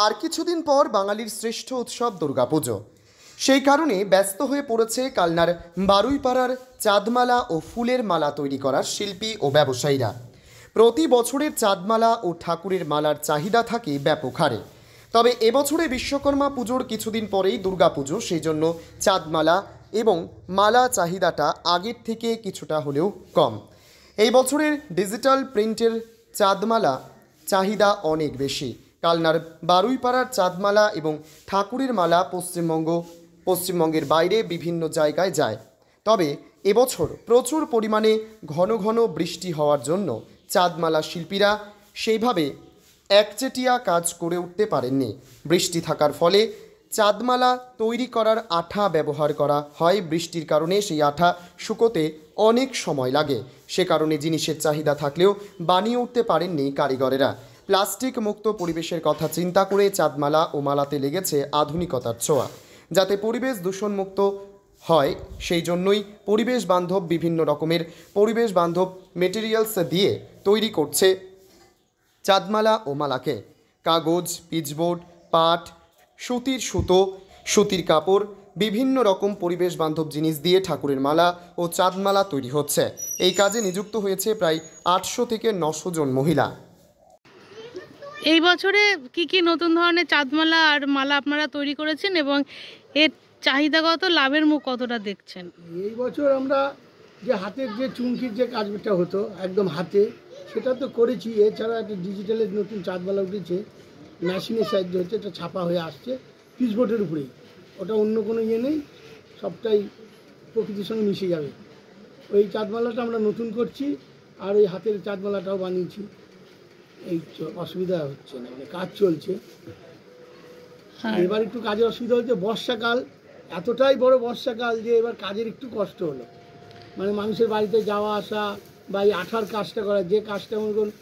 আর কিছুদিন পর বাঙালির শ্রেষ্ঠ উৎসব দুর্গাপুজো। সেই কারণে ব্যস্ত হয়ে পড়েছে কালনার বারুইপাড়ার চাঁদমালা ও ফুলের মালা তৈরি করার শিল্পী ও ব্যবসায়ীরা। প্রতি বছরের চাঁদমালা ও ঠাকুরের মালার চাহিদা থাকে ব্যাপক হারে। তবে এবছরে বিশ্বকর্মা পুজোর কিছুদিন পরেই দুর্গাপুজো, সেই জন্য চাঁদমালা এবং মালা চাহিদাটা আগের থেকে কিছুটা হলেও কম। এই বছরের ডিজিটাল প্রিন্টের চাঁদমালা চাহিদা অনেক বেশি। কালনার বারুইপাড়ার চাঁদমালা এবং ঠাকুরের মালা পশ্চিমবঙ্গের বাইরে বিভিন্ন জায়গায় যায়। তবে এবছর প্রচুর পরিমাণে ঘন ঘন বৃষ্টি হওয়ার জন্য চাঁদমালা শিল্পীরা সেইভাবে একচেটিয়া কাজ করে উঠতে পারেননি। বৃষ্টি থাকার ফলে চাঁদমালা তৈরি করার আঠা ব্যবহার করা হয়। বৃষ্টির কারণে সেই আঠা শুকোতে অনেক সময় লাগে। সে কারণে জিনিসের চাহিদা থাকলেও বানিয়ে উঠতে পারেননি কারিগরেরা। প্লাস্টিক মুক্ত পরিবেশের কথা চিন্তা করে চাঁদমালা ও মালাতে লেগেছে আধুনিকতার ছোঁয়া, যাতে পরিবেশ দূষণমুক্ত হয়। সেই জন্যই পরিবেশ বান্ধব বিভিন্ন রকমের পরিবেশ বান্ধব মেটেরিয়ালস দিয়ে তৈরি করছে চাঁদমালা ও মালাকে। কাগজ, পিচবোর্ড, পাট, সুতির সুতো, সুতির কাপড়, বিভিন্ন রকম পরিবেশ বান্ধব জিনিস দিয়ে ঠাকুরের মালা ও চাঁদমালা তৈরি হচ্ছে। এই কাজে নিযুক্ত হয়েছে প্রায় 800 থেকে 900 জন মহিলা। এই বছরে কি নতুন ধরনের চাঁদমালা আর মালা আপনারা তৈরি করেছেন এবং এর চাহিদাগত লাভের মুখ কতটা দেখছেন? এই বছর আমরা যে হাতের যে চুমকির যে কাজটা হতো একদম হাতে, সেটা তো করেছি। এছাড়া একটা ডিজিটালের নতুন চাঁদমালা উঠেছে, মেশিনের সাহায্য হচ্ছে, এটা ছাপা হয়ে আসছে পিচবোর্ডের উপরেই। ওটা অন্য কোনো ইয়ে নেই, সবটাই প্রকৃতির সঙ্গে মিশে যাবে। ওই চাঁদমালাটা আমরা নতুন করছি, আর ওই হাতের চাঁদমালাটাও বানিয়েছি। এই অসুবিধা হচ্ছে না, মানে কাজ চলছে। এবার একটু কাজের অসুবিধা হচ্ছে, বর্ষাকাল, এতটাই বড় বর্ষাকাল যে এবার কাজের একটু কষ্ট হলো। মানে মানুষের বাড়িতে যাওয়া আসা বা এই আঠার কাজটা করা, যে কাজটা মনে করুন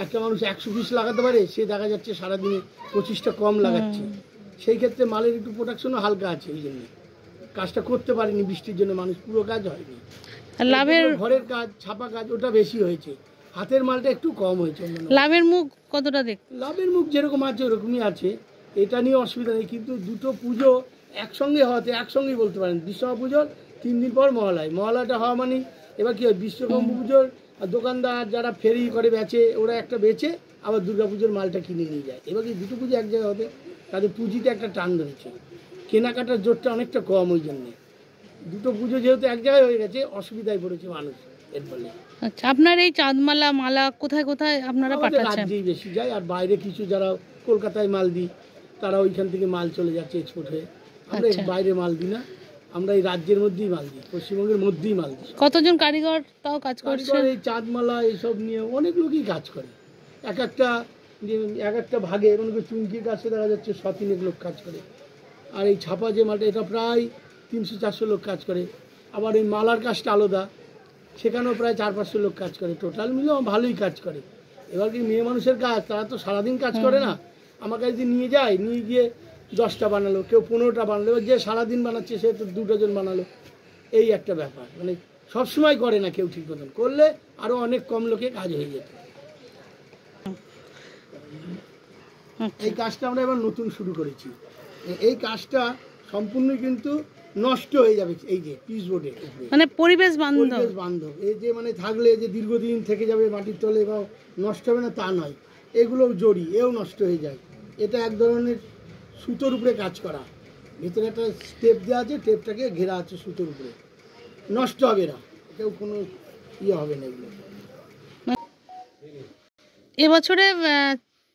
একটা মানুষ 100 পিস লাগাতে পারে, সে দেখা যাচ্ছে সারাদিনে 25টা কম লাগাচ্ছে। সেই ক্ষেত্রে মালের একটু প্রোডাকশনও হালকা আছে, এই জন্য কাজটা করতে পারেনি বৃষ্টির জন্য, মানুষ পুরো কাজ হয়নি। লাভের ঘরের কাজ, ছাপা কাজ ওটা বেশি হয়েছে, হাতের মালটা একটু কম হয়েছে। লাভের মুখ কতটা দেখ? লাভের মুখ যেরকম আছে ওরকমই আছে, এটা নিয়ে অসুবিধা নেই। কিন্তু দুটো পুজো একসঙ্গে হওয়াতে, একসঙ্গেই বলতে পারেন, বিশ্বকর্মা পুজোর 3 দিন পর মহালয়াটা হওয়া মানে এবার কি হয়, বিশ্বকর্মা পুজোর দোকানদার যারা ফেরি করে বেচে, ওরা একটা বেচে আবার দুর্গাপুজোর মালটা কিনে নিয়ে যায়। এবার কি দুটো পুজো এক জায়গায় হতে তাদের পুঁজিতে একটা টান ধরেছে, কেনাকাটার জোরটা অনেকটা কম। ওই জন্যে দুটো পুজো যেহেতু এক জায়গায় হয়ে গেছে, অসুবিধায় পড়েছে মানুষ এর ফলে। আচ্ছা, আপনার এই চাঁদমালা মালা কোথায় কোথায় আপনারা পাঠাচ্ছেন? রাজ্যেই বেশি যায়, আর বাইরে কিছু যারা কলকাতায় মাল দিই, তারা ওইখান থেকে মাল চলে যাচ্ছে এক্সপোর্ট হয়ে। আমরা বাইরে মাল দিই না, আমরা এই রাজ্যের মধ্যেই মাল দিই, পশ্চিমবঙ্গের মধ্যেই মাল দিই। কতজন কারিগর তাও কাজ করছে? এই চাঁদমালা এইসব নিয়ে অনেক লোকই কাজ করে। এক একটা ভাগে, মনে করি চুমকির কাছে দেখা যাচ্ছে 100-3 লোক কাজ করে। আর এই ছাপা যে মালটা, এটা প্রায় 300-400 লোক কাজ করে। আবার এই মালার কাজটা আলাদা, সেখানেও প্রায় 400-500 লোক কাজ করে। টোটাল মিলেও ভালোই কাজ করে। এবার কি মেয়ে মানুষের কাজ, তারা তো সারাদিন কাজ করে না। আমার কাছে যদি নিয়ে যায়, নিয়ে গিয়ে 10টা বানালো, কেউ 15টা বানালো, এবার যে সারাদিন বানাচ্ছে সে তো 2 ডজন বানালো। এই একটা ব্যাপার, মানে সবসময় করে না কেউ ঠিক মতন, করলে আরও অনেক কম লোকে কাজ হয়ে যেত। এই কাজটা আমরা এবার নতুন শুরু করেছি। এই কাজটা সম্পূর্ণই কিন্তু নষ্ট হয়ে যাবে। এই যে পিচবোর্ডে, মানে পরিবেশ বান্ধব, এই যে মানে থাকলে যে দীর্ঘদিন থেকে যাবে মাটির তলে বা নষ্ট হবে না তা নয়। এগুলোও জড়ি, এও নষ্ট হয়ে যায়। এটা এক ধরনের সুতোর উপরে কাজ করা, ভিতরে একটা টেপ দেওয়া আছে, টেপটাকে ঘেরা আছে সুতোর উপরে, নষ্ট হবে না, কেউ কোনো ইয়ে হবে না। এগুলো এবছরে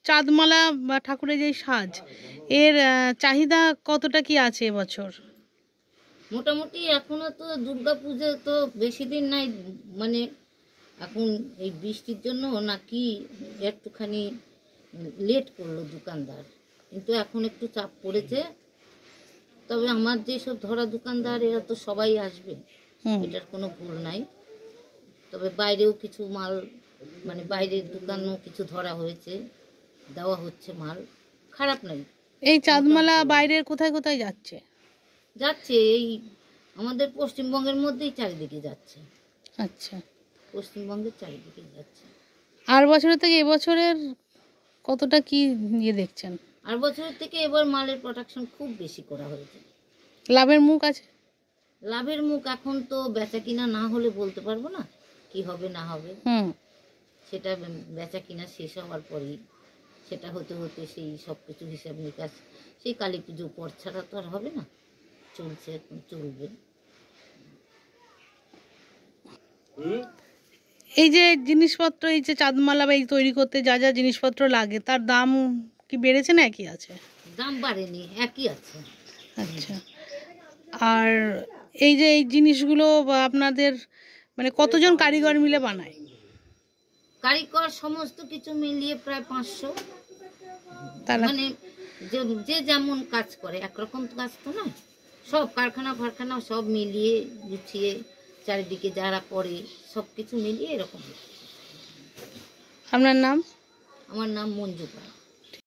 চাঁদমালা বা ঠাকুরের যে সাজ, এর চাহিদা কতটা কি আছে এবছর? মোটামুটি এখনো তো দুর্গাপুজো তো বেশি দিন নাই, মানে এখন এই বৃষ্টির জন্য নাকি একটুখানি লেট করলো দোকানদার, কিন্তু এখন একটু চাপ পড়েছে। তবে আমার যেসব ধরা দোকানদার, এরা তো সবাই আসবে, এটার কোনো ভুল নাই। তবে বাইরেও কিছু মাল, মানে বাইরের দোকানও কিছু ধরা হয়েছে, দেওয়া হচ্ছে মাল, খারাপ নাই। এই চাঁদমালা বাইরের কোথায় কোথায় যাচ্ছে? এই আমাদের পশ্চিমবঙ্গের মধ্যেই চারিদিকে যাচ্ছে। আচ্ছা, পশ্চিমবঙ্গের চারিদিকে যাচ্ছে। আর বছরের থেকে এবছরের কতটা কি নিয়ে দেখছেন? আর বছরের থেকে এবার মালের প্রোডাকশন খুব বেশি করা হয়েছে। লাভের মুখ আছে? লাভের মুখ এখন তো বেচা কিনা না হলে বলতে পারবো না কি হবে না হবে। সেটা বেচা কিনা শেষ হওয়ার পরেই, সেটা হতে হতে সেই সব কিছু হিসাব নিকাশ সেই কালী পুজো পর ছাড়া তো আর হবে না। চলছে, এখন চলবে। এই যে জিনিসপত্র, এই যে চাঁদমালা বা এই তৈরি করতে যা যা জিনিসপত্র লাগে তার দাম কি বেড়েছে না একই আছে? দাম বাড়েনি, একই আছে। আচ্ছা। আর এই যে এই জিনিসগুলো বা আপনাদের মানে কতজন কারিগর মিলে বানায়? কারিগর সমস্ত কিছু মিলিয়ে প্রায় 500। তারা মানে যে যে যেমন কাজ করে, একরকম কাজ তো নয়, সব কারখানা ফারখানা সব মিলিয়ে গুছিয়ে চারিদিকে যারা করে সব কিছু মিলিয়ে এরকম। আপনার নাম? আমার নাম মঞ্জু পাল।